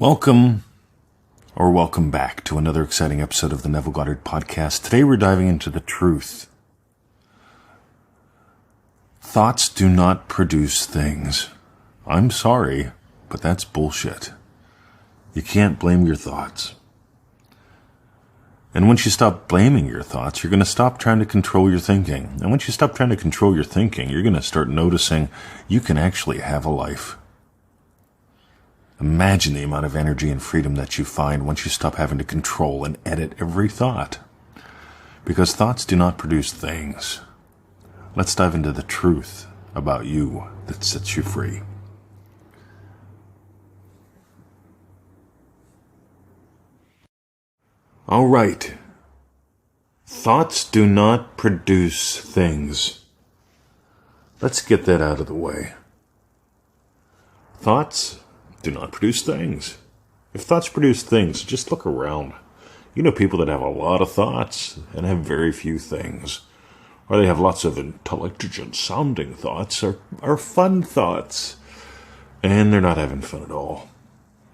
Welcome back to another exciting episode of the Neville Goddard podcast. Today we're diving into the truth. Thoughts do not produce things. I'm sorry, but that's bullshit. You can't blame your thoughts. And once you stop blaming your thoughts, you're going to stop trying to control your thinking. And once you stop trying to control your thinking, you're going to start noticing you can actually have a life. Imagine the amount of energy and freedom that you find once you stop having to control and edit every thought. Because thoughts do not produce things. Let's dive into the truth about you that sets you free. All right. Thoughts do not produce things. Let's get that out of the way. Thoughts do not produce things. If thoughts produce things, just look around. You know people that have a lot of thoughts and have very few things. Or they have lots of intelligent sounding thoughts or fun thoughts. And they're not having fun at all.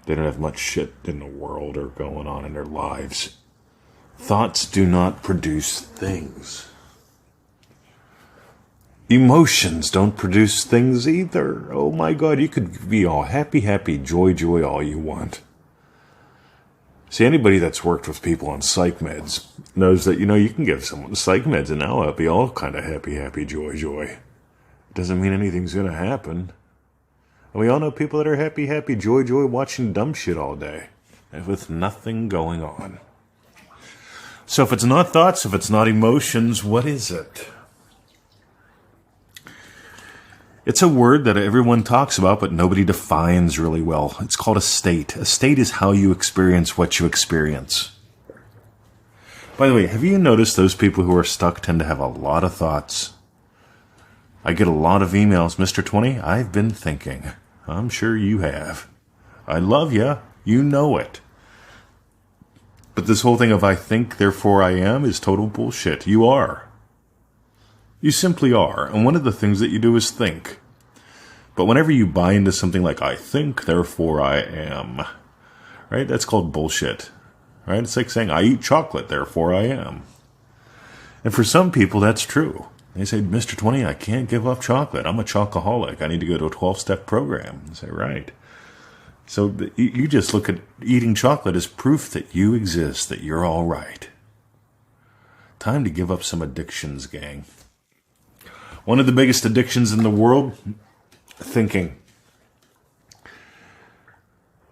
They don't have much shit in the world or going on in their lives. Thoughts do not produce things. Emotions don't produce things either. Oh my God, you could be all happy, joy all you want. See, anybody that's worked with people on psych meds knows that, you can give someone psych meds and now they'll be all kind of happy, joy. It doesn't mean anything's going to happen. And we all know people that are happy, joy watching dumb shit all day with nothing going on. So if it's not thoughts, if it's not emotions, what is it? It's a word that everyone talks about, but nobody defines really well. It's called a state. A state is how you experience what you experience. By the way, have you noticed those people who are stuck tend to have a lot of thoughts? I get a lot of emails, Mr. 20, I've been thinking. I'm sure you have. I love you. You know it. But this whole thing of I think, therefore I am is total bullshit. You are. You simply are, and one of the things that you do is think. But whenever you buy into something like, I think, therefore I am, right? That's called bullshit, right? It's like saying, I eat chocolate, therefore I am. And for some people, that's true. They say, Mr. 20, I can't give up chocolate. I'm a chocoholic. I need to go to a 12-step program. I say, right. So you just look at eating chocolate as proof that you exist, that you're all right. Time to give up some addictions, gang. One of the biggest addictions in the world, thinking.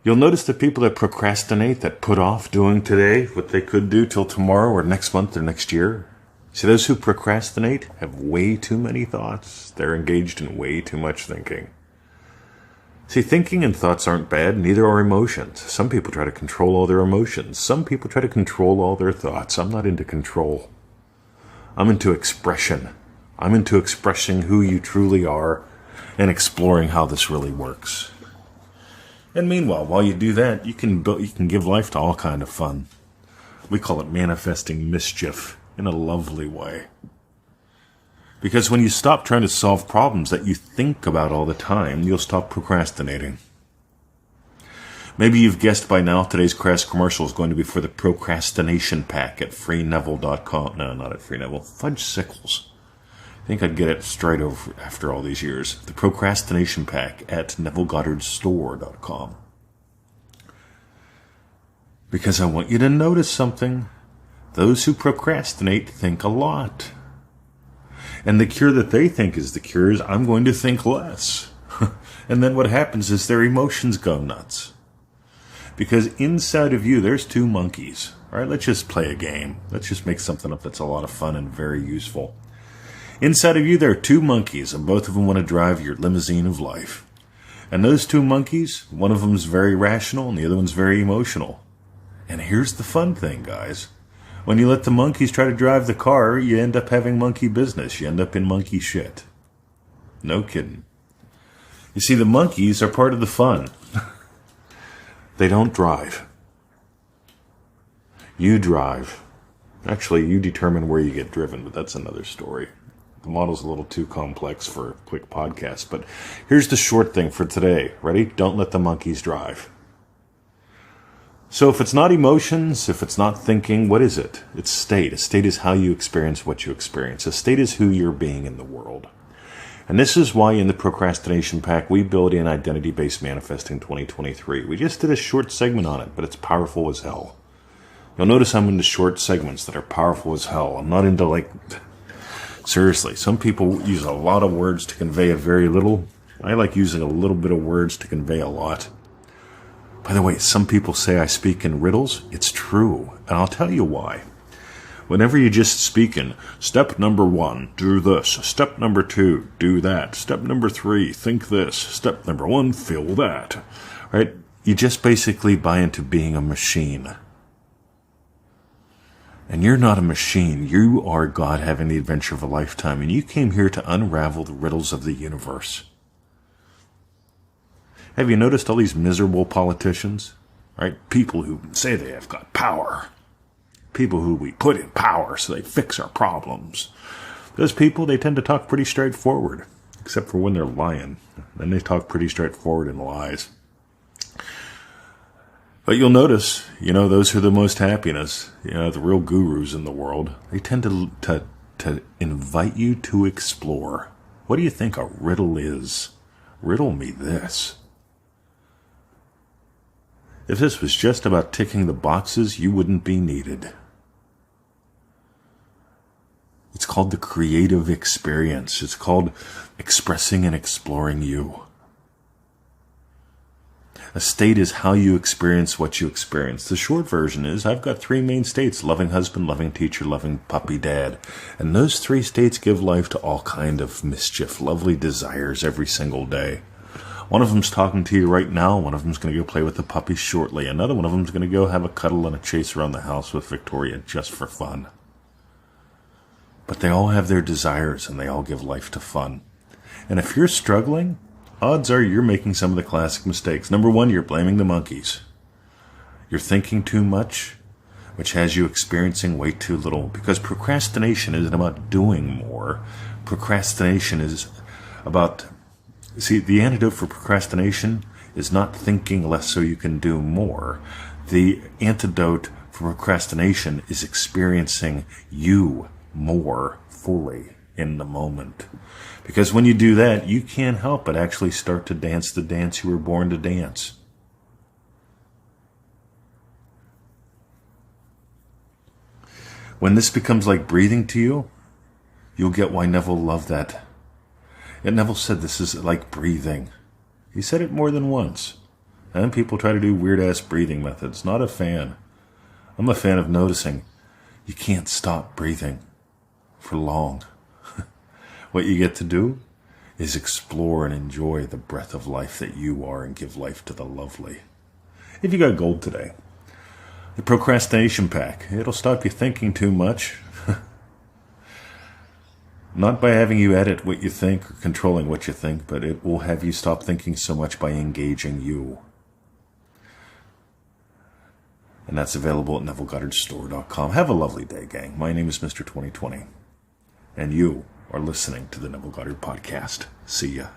You'll notice the people that procrastinate, that put off doing today what they could do till tomorrow or next month or next year. See, those who procrastinate have way too many thoughts. They're engaged in way too much thinking. See, thinking and thoughts aren't bad, neither are emotions. Some people try to control all their emotions. Some people try to control all their thoughts. I'm not into control. I'm into expression. I'm into expressing who you truly are and exploring how this really works. And meanwhile, while you do that, you can give life to all kind of fun. We call it manifesting mischief in a lovely way. Because when you stop trying to solve problems that you think about all the time, you'll stop procrastinating. Maybe you've guessed by now today's crass commercial is going to be for the Procrastination Pack at freeneville.com. No, not at freeneville. Fudge sickles. I think I'd get it straight over after all these years. The Procrastination Pack at NevilleGoddardStore.com. Because I want you to notice something. Those who procrastinate think a lot. And the cure that they think is the cure is, I'm going to think less. And then what happens is their emotions go nuts. Because inside of you, there's two monkeys. All right, let's just play a game. Let's just make something up that's a lot of fun and very useful. Inside of you, there are two monkeys, and both of them want to drive your limousine of life. And those two monkeys, one of them's very rational, and the other one's very emotional. And here's the fun thing, guys. When you let the monkeys try to drive the car, you end up having monkey business. You end up in monkey shit. No kidding. You see, the monkeys are part of the fun. They don't drive. You drive. Actually, you determine where you get driven, but that's another story. The model's a little too complex for a quick podcast, but here's the short thing for today. Ready? Don't let the monkeys drive. So if it's not emotions, if it's not thinking, what is it? It's state. A state is how you experience what you experience. A state is who you're being in the world. And this is why in the Procrastination Pack, we build in Identity-Based Manifesting 2023. We just did a short segment on it, but it's powerful as hell. You'll notice I'm into short segments that are powerful as hell. I'm not into seriously, some people use a lot of words to convey a very little. I like using a little bit of words to convey a lot. By the way, some people say I speak in riddles. It's true, and I'll tell you why. Whenever you just speak in, step number 1, do this. Step number 2, do that. Step number 3, think this. Step number 1, feel that. Right? You just basically buy into being a machine. And you're not a machine. You are God having the adventure of a lifetime, and you came here to unravel the riddles of the universe. Have you noticed all these miserable politicians? Right? People who say they have got power. People who we put in power so they fix our problems. Those people, they tend to talk pretty straightforward. Except for when they're lying. Then they talk pretty straightforward in lies. But you'll notice, those who are the most happiness, the real gurus in the world, they tend to invite you to explore. What do you think a riddle is? Riddle me this. If this was just about ticking the boxes, you wouldn't be needed. It's called the creative experience. It's called expressing and exploring you. A state is how you experience what you experience. The short version is, I've got 3 main states: loving husband, loving teacher, loving puppy dad. And those 3 states give life to all kind of mischief, lovely desires every single day. One of them's talking to you right now. One of them's going to go play with the puppy shortly. Another one of them's going to go have a cuddle and a chase around the house with Victoria just for fun. But they all have their desires, and they all give life to fun. And if you're struggling, odds are you're making some of the classic mistakes. Number 1, you're blaming the monkeys. You're thinking too much, which has you experiencing way too little. Because procrastination isn't about doing more. Procrastination is about... See, the antidote for procrastination is not thinking less so you can do more. The antidote for procrastination is experiencing you more fully in the moment. Because when you do that, you can't help but actually start to dance the dance you were born to dance. When this becomes like breathing to you, you'll get why Neville loved that. And Neville said this is like breathing. He said it more than once. And people try to do weird-ass breathing methods. Not a fan. I'm a fan of noticing you can't stop breathing for long. What you get to do is explore and enjoy the breath of life that you are and give life to the lovely. If you got gold today, the Procrastination Pack, it'll stop you thinking too much. Not by having you edit what you think or controlling what you think, but it will have you stop thinking so much by engaging you. And that's available at NevilleGoddardStore.com. Have a lovely day, gang. My name is Mr. 2020. And you are listening to the Neville Goddard Podcast. See ya.